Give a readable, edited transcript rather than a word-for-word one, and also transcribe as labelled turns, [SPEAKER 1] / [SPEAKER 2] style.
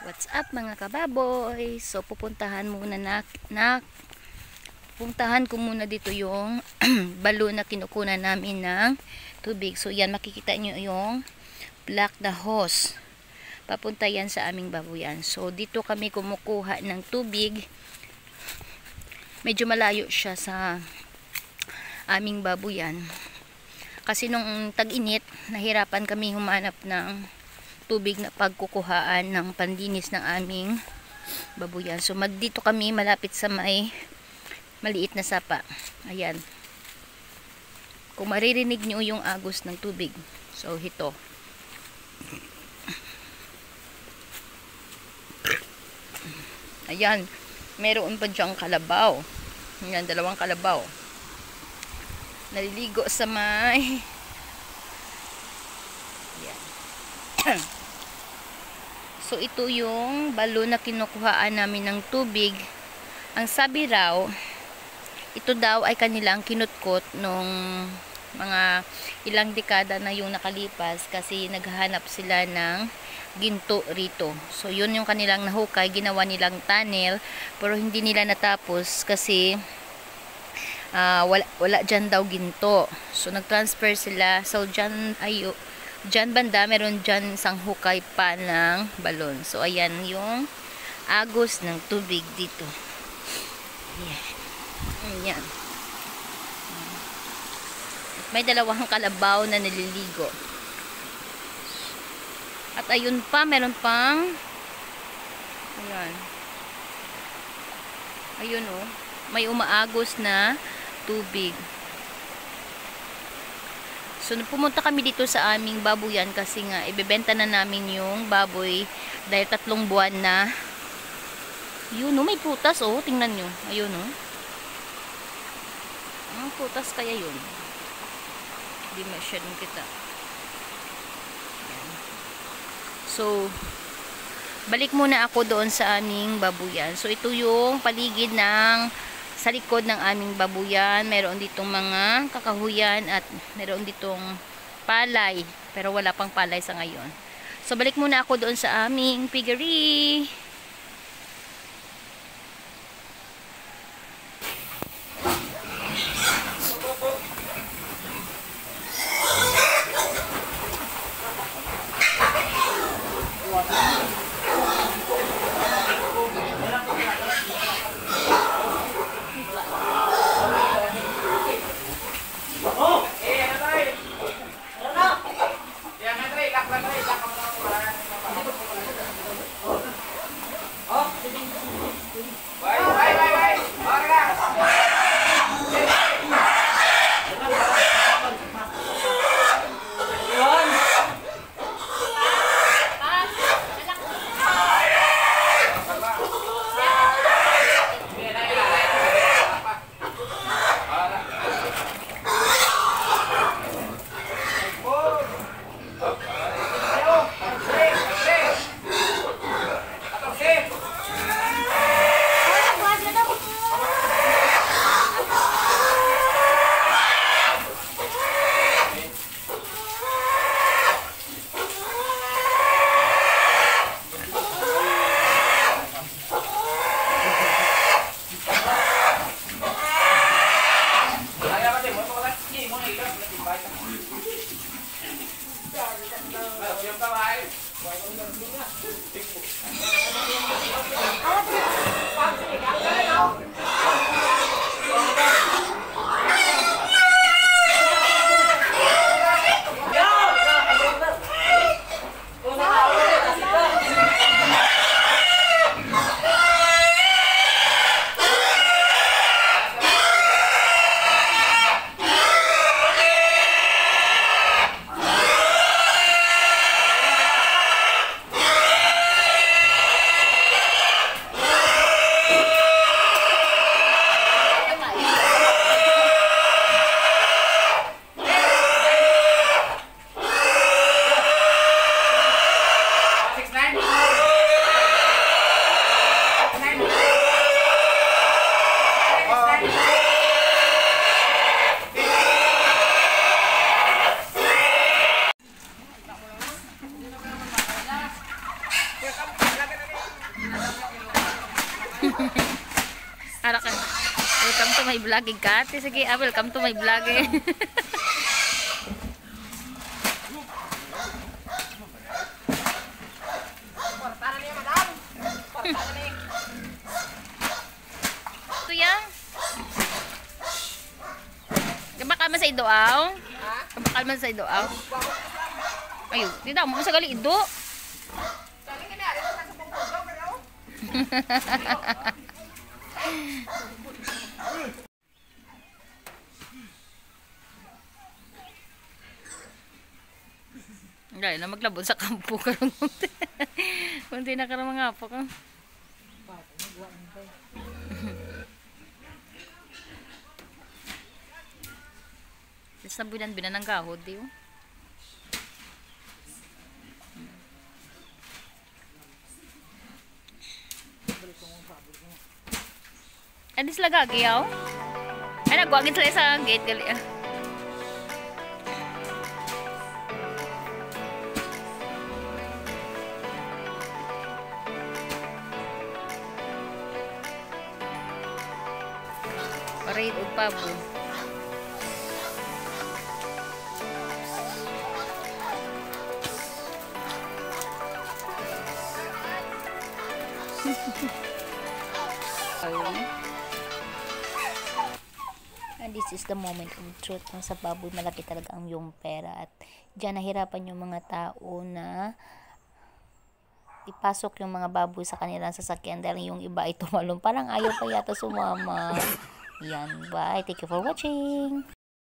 [SPEAKER 1] What's up mga kababoy? So pupuntahan ko muna dito yung balon na kinukunan namin ng tubig. So yan, makikita nyo yung black na hose. Papunta yan sa aming babuyan. So dito kami kumukuha ng tubig. Medyo malayo siya sa aming babuyan. Kasi nung tag-init, nahirapan kami humanap ng tubig na pagkukuhaan ng panlinis ng aming babuyan. So dito kami malapit sa may maliit na sapa. Ayan. Kung maririnig nyo yung agos ng tubig. So ito. Ayan. Meron pa dyang kalabaw. Ayan, 2 kalabaw. Naliligo sa may ayan. So ito yung balon na kinukuhaan namin ng tubig. Ang sabi raw, ito daw ay kanilang kinutkot nung mga ilang dekada na yung nakalipas kasi naghahanap sila ng ginto rito. So yun yung kanilang nahukay, ginawa nilang tunnel pero hindi nila natapos kasi wala dyan daw ginto. So nagtransfer sila. So dyan banda, meron dyan isang hukay pa ng balon. So ayan yung agos ng tubig dito. Ayan. May 2 kalabaw na naliligo. At ayun pa, meron pang ayan. Ayun oh. May umaagos na tubig. So pumunta kami dito sa aming babuyan kasi nga ibebenta na namin yung baboy dahil 3 buwan na. Yun oh, may prutas oh, tingnan nyo. Ayun oh. Ang prutas kaya yun. Hindi masyadong kita. Ayan. So balik muna ako doon sa aming babuyan. So ito yung paligid ng sa likod ng aming babuyan. Meron ditong mga kakahuyan at meron ditong palay. Pero wala pang palay sa ngayon. So balik muna ako doon sa aming piggery. Ara ka. Welcome to my vlogging, Kati. Sige, welcome to my vlogging. Ito yan. Kabakal man sa idoaw? Kabakal man sa idoaw? Ayun, di daw mo sa gali ido. Dahil na maglabon sa kampo karong kunti na karong mga apo ka. Tapos nabunan-binan ng kahod, di oh. Ano sila gagayaw? Ay, nagwagin sila sa gate gali ah. Parade o pabo. And this is the moment of truth. Nang sa baboy, malaki talaga ang yung pera. At dyan nahirapan yung mga tao na ipasok yung mga baboy sa kanilang sasakyan dahil yung iba ay tumalong. Parang ayaw pa yata sumama. Yan. Bye. Thank you for watching.